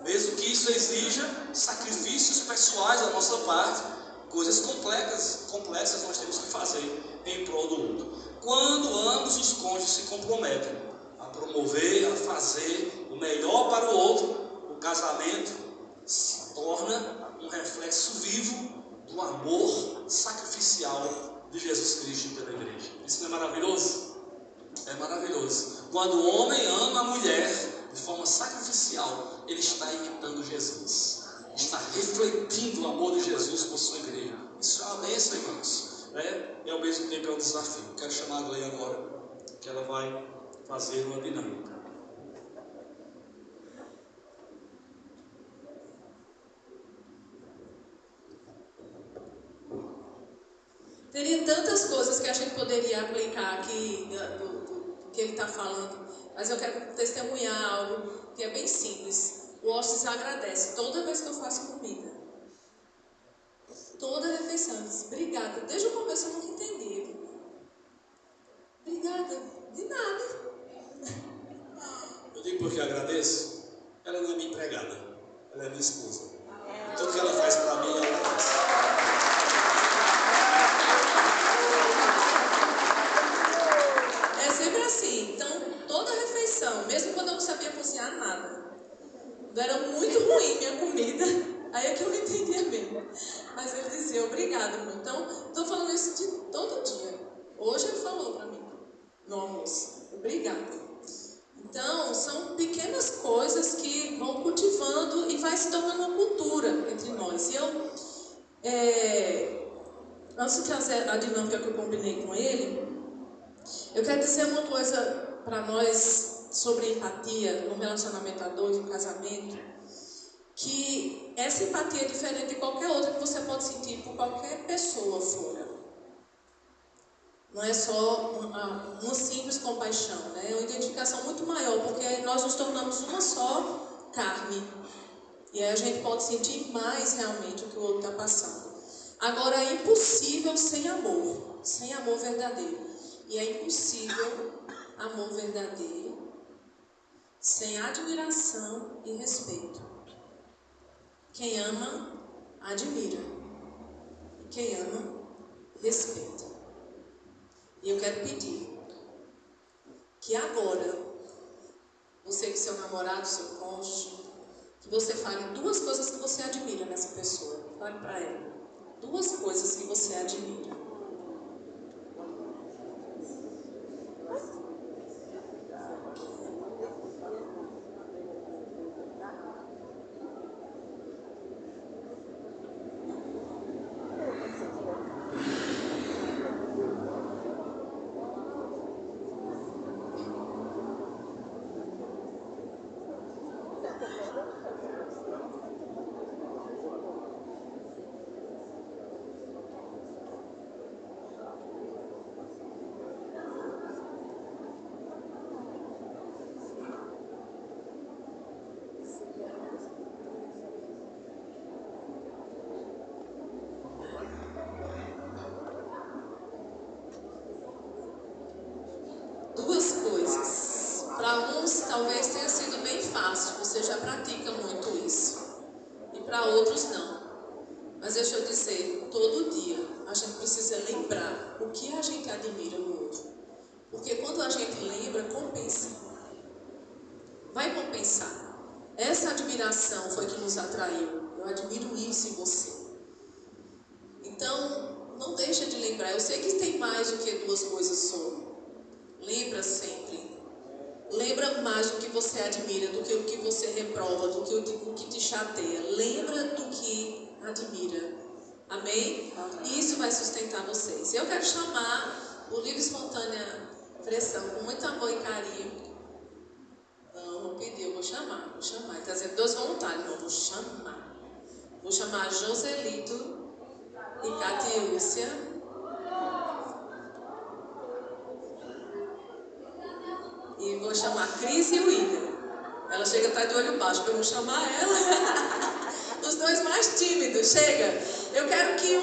mesmo que isso exija sacrifícios pessoais da nossa parte. Coisas complexas nós temos que fazer em prol do outro. Quando ambos os cônjuges se comprometem a promover, a fazer o melhor para o outro, o casamento se torna um reflexo vivo do amor sacrificial de Jesus Cristo pela igreja. Isso não é maravilhoso? É maravilhoso. Quando o homem ama a mulher de forma sacrificial, ele está imitando Jesus, está refletindo o amor de Jesus por sua igreja. Isso é uma bênção, irmãos. E ao mesmo tempo é um desafio. Quero chamar a Glei agora, que ela vai fazer uma dinâmica. Teria tantas coisas que a gente poderia aplicar aqui do que ele está falando, mas eu quero testemunhar algo que é bem simples. O Ostis agradece toda vez que eu faço comida. Toda refeição. Ele diz, obrigada. Desde o começo eu nunca entendi. Obrigada. De nada. Eu digo porque agradeço. Ela não é minha empregada, ela é minha esposa. Tudo que ela faz para mim, ela agradece. É sempre assim. Então, toda refeição, mesmo quando eu não sabia cozinhar nada, era muito ruim minha comida, aí é que eu não entendia mesmo. Mas ele dizia, obrigado, amor. Então, estou falando isso de todo dia. Hoje ele falou para mim, no almoço, obrigado. Então, são pequenas coisas que vão cultivando e vai se tornando uma cultura entre nós. E eu, antes de trazer a dinâmica que eu combinei com ele, eu quero dizer uma coisa para nós sobre empatia no relacionamento a dois, no casamento, que essa empatia é diferente de qualquer outra que você pode sentir por qualquer pessoa fora. Não é só uma simples compaixão, né? É uma identificação muito maior, porque nós nos tornamos uma só carne. E aí a gente pode sentir mais realmente o que o outro está passando. Agora, é impossível sem amor verdadeiro. E é impossível amor verdadeiro sem admiração e respeito. Quem ama, admira. E quem ama, respeita. E eu quero pedir que agora, você com seu namorado, seu cônjuge, que você fale duas coisas que você admira nessa pessoa. Fale para ela. Duas coisas que você admira. você já pratica muito isso. E para outros não. Mas deixa eu dizer, todo dia a gente precisa lembrar o que a gente admira no outro. Porque quando a gente lembra, compensa. Vai compensar. Essa admiração foi que nos atraiu. Eu admiro isso em você. Então, não deixa de lembrar. Eu sei que tem mais do que duas coisas só. Lembra sempre. Lembra mais do que você admira, do que o que você reprova, do que o que te chateia. Lembra do que admira. Amém? E isso vai sustentar vocês. Eu quero chamar o livro Espontânea Pressão com muito amor e carinho. Não, vou pedir, eu vou chamar. Ele está dizendo 2 voluntários, não, vou chamar. Vou chamar Joselito e Catiúcia. E vou chamar Cris e William. Ela chega a estar de olho baixo, para eu não chamar ela. Os 2 mais tímidos, chega. Eu quero que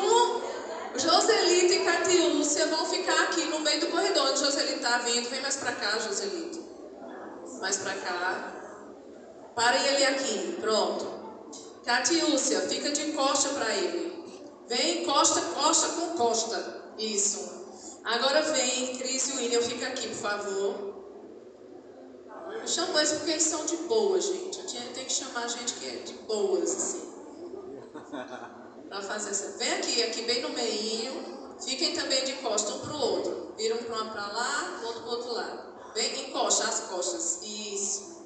Joselito e Catiúcia vão ficar aqui no meio do corredor. Onde Joselito está vindo, vem mais para cá, Joselito. Mais para cá. Parem ele aqui, pronto. Catiúcia, fica de costa para ele. Vem, costa com costa. Isso. Agora vem, Cris e William, fica aqui, por favor. Eu chamo eles porque eles são de boa, gente. Eu tenho que chamar gente que é de boas, assim. Para fazer essa. Vem aqui bem no meinho. Fiquem também de costa um para o outro. Viram para um para lá, outro para o outro lado. Vem, encosta as costas. Isso.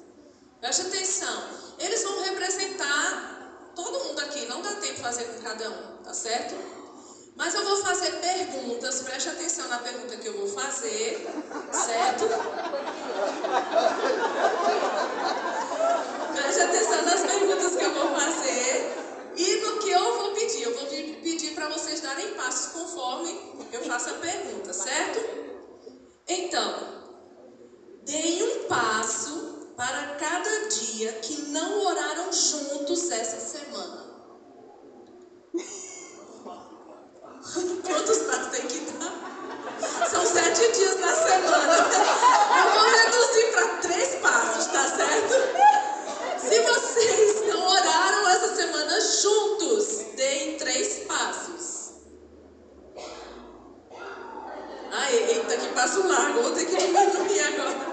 Preste atenção. Eles vão representar todo mundo aqui. Não dá tempo de fazer com cada um, tá certo? Mas eu vou fazer perguntas. Preste atenção na pergunta que eu vou fazer. Certo? Preste atenção nas perguntas que eu vou fazer. E no que eu vou pedir. Eu vou pedir para vocês darem passos conforme eu faço a pergunta, certo? Então, deem um passo para cada dia que não oraram juntos essa semana. Quantos passos tem que dar? São 7 dias na semana. Eu vou reduzir para 3 passos, tá certo? Se vocês não oraram essa semana juntos, deem 3 passos. Ai, eita, que passo largo. Vou ter que diminuir agora.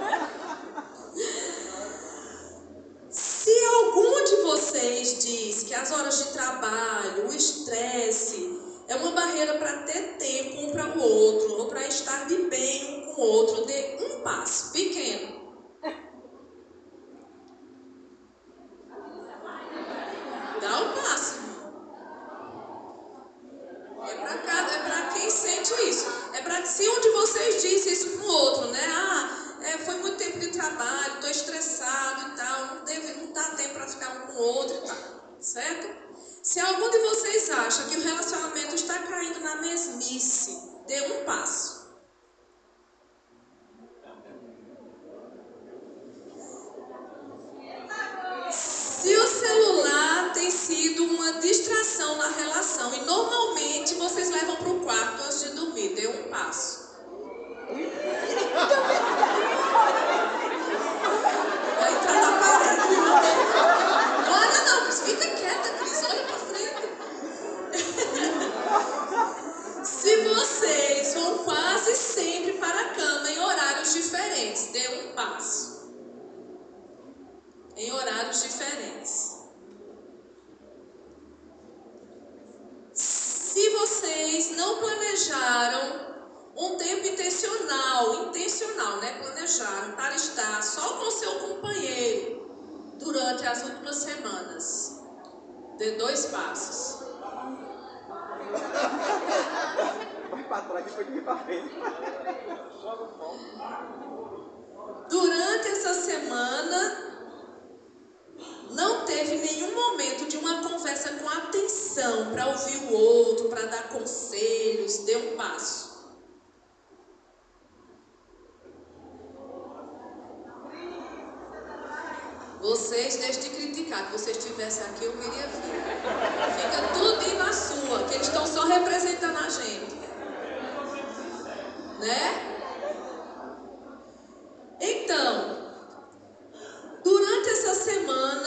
Se algum de vocês diz que as horas de trabalho, o estresse, é uma barreira para ter tempo um para o outro, ou para estar de bem um com o outro, dê um passo pequeno. Dá um passo. É para quem sente isso. É para que se um de vocês disse isso para o outro, né? Foi muito tempo de trabalho, estou estressado e tal, não dá tempo para ficar um com o outro e tal, certo? Se algum de vocês acha que o relacionamento está caindo na mesmice, dê um passo. Se o celular tem sido uma distração na relação e normalmente vocês levam para o quarto antes de dormir, dê um passo. Vai entrar na parede, viu? Olha não, Cris, fica quieta, Cris, olha pra frente. Se vocês vão quase sempre para a cama em horários diferentes, dê um passo. Em horários diferentes. Se vocês não planejaram um tempo intencional, né? Planejaram para estar só com seu companheiro durante as últimas semanas, dê 2 passos. Vai para trás e foi aqui para frente. Durante essa semana, não teve nenhum momento de uma conversa com atenção para ouvir o outro, para dar conselhos, dê um passo. Vocês, deixem de criticar, que vocês estivessem aqui, eu queria ver. Fica tudo na sua, que eles estão só representando a gente. Né? Então, durante essa semana,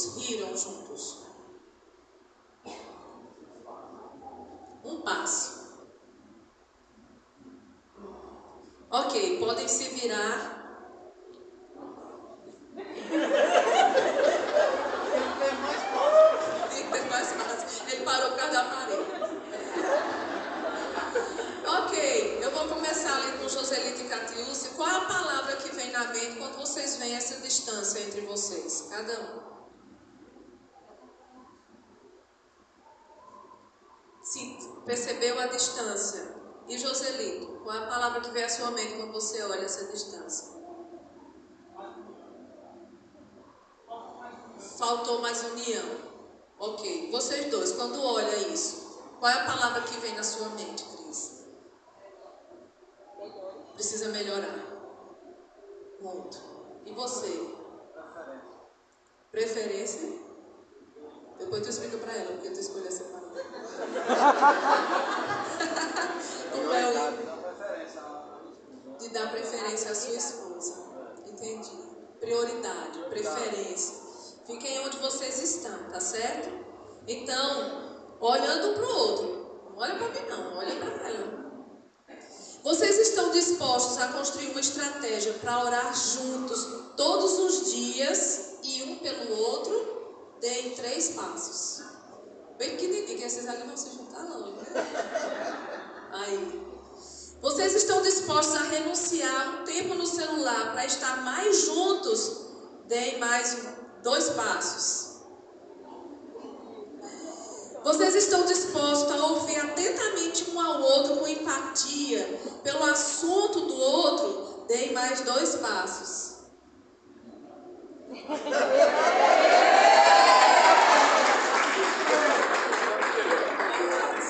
juntos, riram juntos. Um passo. Ok, podem se virar. Tem mais fácil. Ele parou por causa da parede. Ok, eu vou começar ali com Joselito e Catiúcia. Qual é a palavra que vem na mente quando vocês veem essa distância entre vocês? Cada um. Se percebeu a distância. E Joselito, qual é a palavra que vem à sua mente quando você olha essa distância? Faltou mais união. Ok, vocês dois, quando olha isso, qual é a palavra que vem na sua mente, Cris? Precisa melhorar. Muito. E você? Preferência? Depois tu explica pra ela porque tu escolheu essa palavra. Como é o de dar preferência à sua esposa. Entendi. Prioridade, preferência. Fiquem onde vocês estão, tá certo? Então, olhando um para o outro. Não olha para mim não, olha para ela. Vocês estão dispostos a construir uma estratégia para orar juntos todos os dias e um pelo outro? Deem 3 passos. Bem pequenininho, que esses ali não se juntar não, né? Aí. Vocês estão dispostos a renunciar um tempo no celular para estar mais juntos? Deem mais 2 passos. Vocês estão dispostos a ouvir atentamente um ao outro com empatia pelo assunto do outro? Deem mais 2 passos.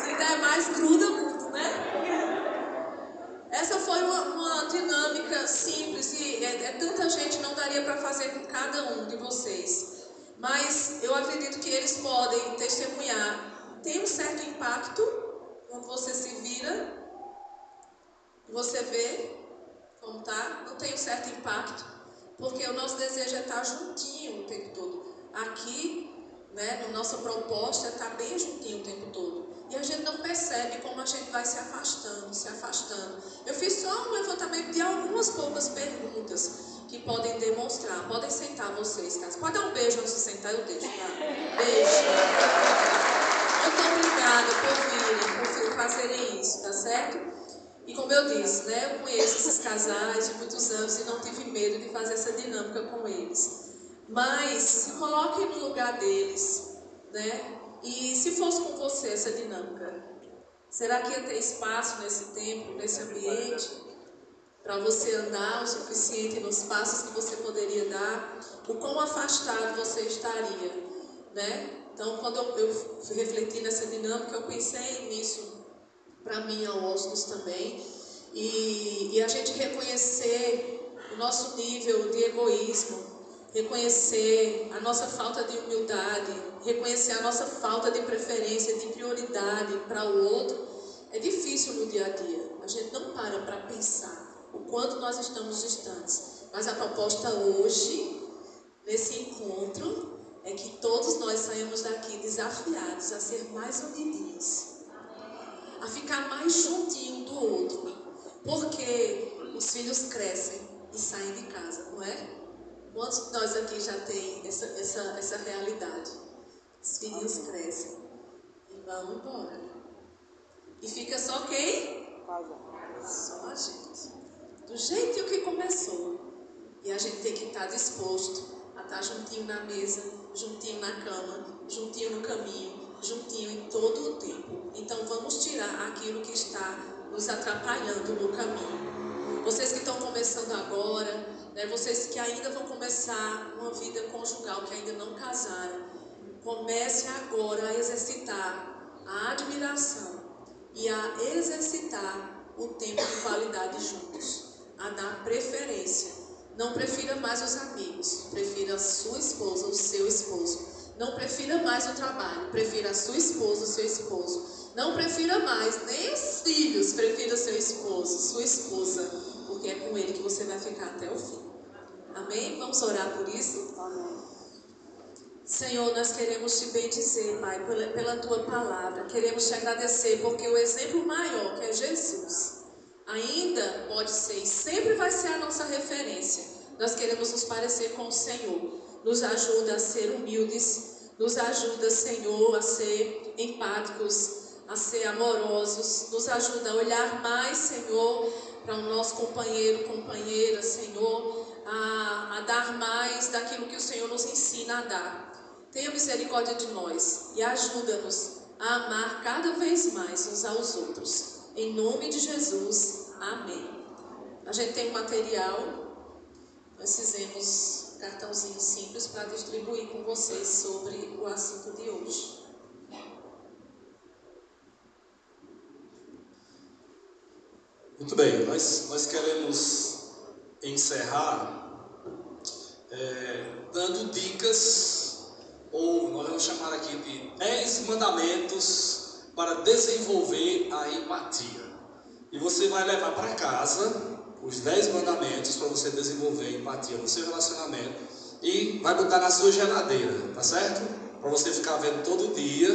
Se der mais, gruda muito, né? Essa foi uma dinâmica simples e tanta gente, não daria para fazer com cada um de vocês. Mas eu acredito que eles podem testemunhar. Tem um certo impacto quando você se vira e você vê como tá. Não tem um certo impacto, porque o nosso desejo é estar juntinho o tempo todo. Aqui, né, na nossa proposta é estar bem juntinho o tempo todo. E a gente não percebe como a gente vai se afastando, se afastando. Eu fiz só um levantamento de algumas poucas perguntas que podem demonstrar. Podem sentar vocês, tá? Pode dar um beijo antes de sentar, eu deixo, tá? Beijo. Muito obrigada por virem, por fazerem isso, tá certo? E como eu disse, né? Eu conheço esses casais de muitos anos e não tive medo de fazer essa dinâmica com eles. Mas se coloquem no lugar deles, né? E se fosse com você essa dinâmica, será que ia ter espaço nesse tempo, nesse ambiente, para você andar o suficiente nos passos que você poderia dar? O quão afastado você estaria, né? Então, quando eu refleti nessa dinâmica, eu pensei nisso para mim, ao Oscos também, e a gente reconhecer o nosso nível de egoísmo, reconhecer a nossa falta de humildade, reconhecer a nossa falta de preferência, de prioridade para o outro, é difícil no dia a dia. A gente não para pensar o quanto nós estamos distantes. Mas a proposta hoje, nesse encontro, é que todos nós saímos daqui desafiados a ser mais unidinhos, a ficar mais juntinho do outro, porque os filhos crescem e saem de casa, não é? Quantos de nós aqui já tem essa realidade? Os filhos crescem e vão embora. E fica só quem? Só a gente. Do jeito que começou. E a gente tem que estar disposto a estar juntinho na mesa, juntinho na cama, juntinho no caminho, juntinho em todo o tempo. Então vamos tirar aquilo que está nos atrapalhando no caminho. Vocês que estão começando agora, né, vocês que ainda vão começar uma vida conjugal, que ainda não casaram, comece agora a exercitar a admiração e a exercitar o tempo de qualidade juntos, a dar preferência. Não prefira mais os amigos, prefira a sua esposa, o seu esposo. Não prefira mais o trabalho, prefira a sua esposa, o seu esposo. Não prefira mais nem os filhos, prefira o seu esposo, sua esposa, porque é com ele que você vai ficar até o fim. Amém? Vamos orar por isso? Amém. Senhor, nós queremos te bendizer, Pai, pela tua palavra. Queremos te agradecer porque o exemplo maior, que é Jesus, ainda pode ser e sempre vai ser a nossa referência. Nós queremos nos parecer com o Senhor. Nos ajuda a ser humildes, nos ajuda, Senhor, a ser empáticos, a ser amorosos. Nos ajuda a olhar mais, Senhor, para o nosso companheiro, companheira, Senhor, a dar mais daquilo que o Senhor nos ensina a dar. Tenha misericórdia de nós e ajuda-nos a amar cada vez mais uns aos outros. Em nome de Jesus, amém. A gente tem um material, nós fizemos um cartãozinho simples para distribuir com vocês sobre o assunto de hoje. Muito bem, nós queremos encerrar dando dicas, ou nós vamos chamar aqui de 10 mandamentos para desenvolver a empatia. E você vai levar para casa os 10 mandamentos para você desenvolver a empatia no seu relacionamento e vai botar na sua geladeira, tá certo? Para você ficar vendo todo dia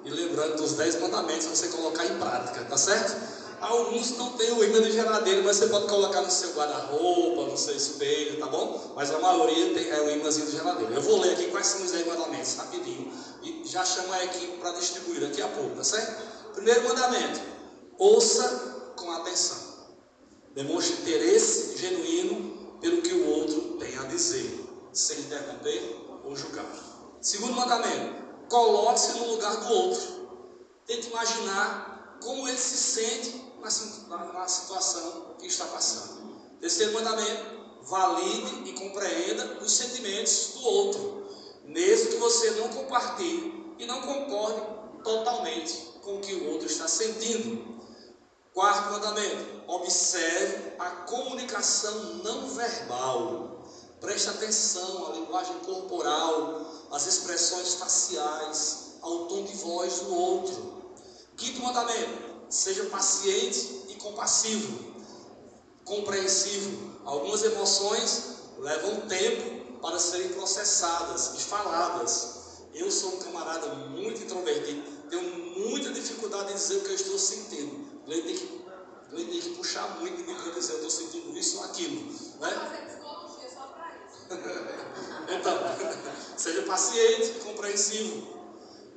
e lembrando dos 10 mandamentos, você colocar em prática, tá certo? Alguns não tem o imã de geladeira, mas você pode colocar no seu guarda-roupa, no seu espelho, tá bom? Mas a maioria é o imãzinho de geladeira. Eu vou ler aqui quais são os 10 mandamentos, rapidinho, e já chamo a equipe para distribuir daqui a pouco, tá certo? Primeiro mandamento: ouça com atenção. Demonstre interesse genuíno pelo que o outro tem a dizer, sem interromper ou julgar. Segundo mandamento: coloque-se no lugar do outro. Tente imaginar como ele se sente na situação que está passando. Terceiro mandamento: valide e compreenda os sentimentos do outro, mesmo que você não compartilhe e não concorde totalmente com o que o outro está sentindo. Quarto mandamento: observe a comunicação não verbal. Preste atenção à linguagem corporal, às expressões faciais, ao tom de voz do outro. Quinto mandamento: seja paciente e compassivo, compreensivo. Algumas emoções levam tempo para serem processadas e faladas. Eu sou um camarada muito introvertido, tenho muita dificuldade em dizer o que eu estou sentindo. Ele tem que puxar muito de mim para dizer eu estou sentindo isso ou aquilo, né? Então, seja paciente e compreensivo.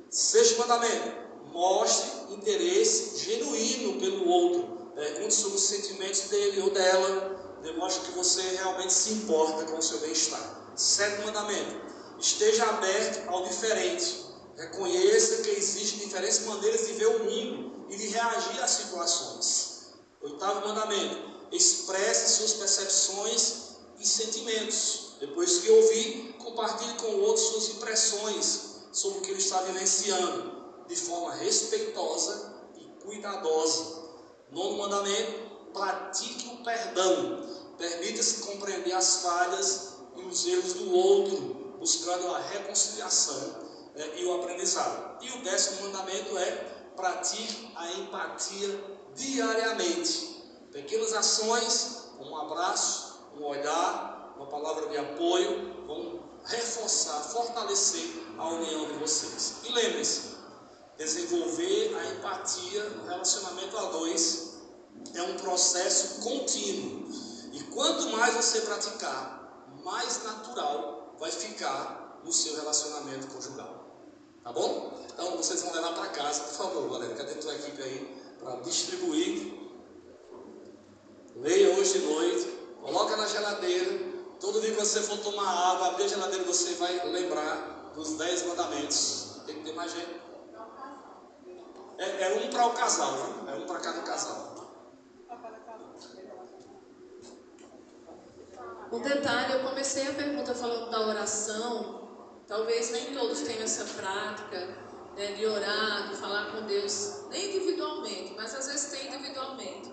Sexto mandamento: mostre interesse genuíno pelo outro. Pergunte sobre os sentimentos dele ou dela. Demonstre que você realmente se importa com o seu bem-estar. Sétimo mandamento: esteja aberto ao diferente. Reconheça que existem diferentes maneiras de ver o mundo e de reagir às situações. Oitavo mandamento: expresse suas percepções e sentimentos. Depois que ouvir, compartilhe com o outro suas impressões sobre o que ele está vivenciando, de forma respeitosa e cuidadosa. Nono mandamento: pratique o perdão. Permita-se compreender as falhas e os erros do outro, buscando a reconciliação e o aprendizado. E o 10º mandamento é: pratique a empatia diariamente. Pequenas ações, como um abraço, um olhar, uma palavra de apoio, vão reforçar, fortalecer a união de vocês. E lembre-se, desenvolver a empatia no relacionamento a dois é um processo contínuo. E quanto mais você praticar, mais natural vai ficar no seu relacionamento conjugal. Tá bom? Então vocês vão levar para casa, por favor, galera. Cadê a tua equipe aí para distribuir? Leia hoje de noite, coloca na geladeira. Todo dia que você for tomar água, abrir a geladeira, você vai lembrar dos 10 mandamentos. Tem que ter mais gente. É um para o casal, viu? É um para cada casal. Um detalhe: eu comecei a pergunta falando da oração. Talvez nem todos tenham essa prática, né, de orar, de falar com Deus, nem individualmente, mas às vezes tem individualmente.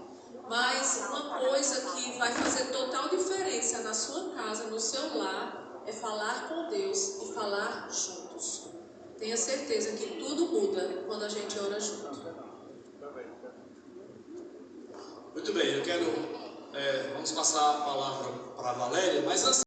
Mas uma coisa que vai fazer total diferença na sua casa, no seu lar, é falar com Deus e falar juntos. Tenha certeza que tudo muda quando a gente ora junto. Muito bem, vamos passar a palavra para a Valéria, mas antes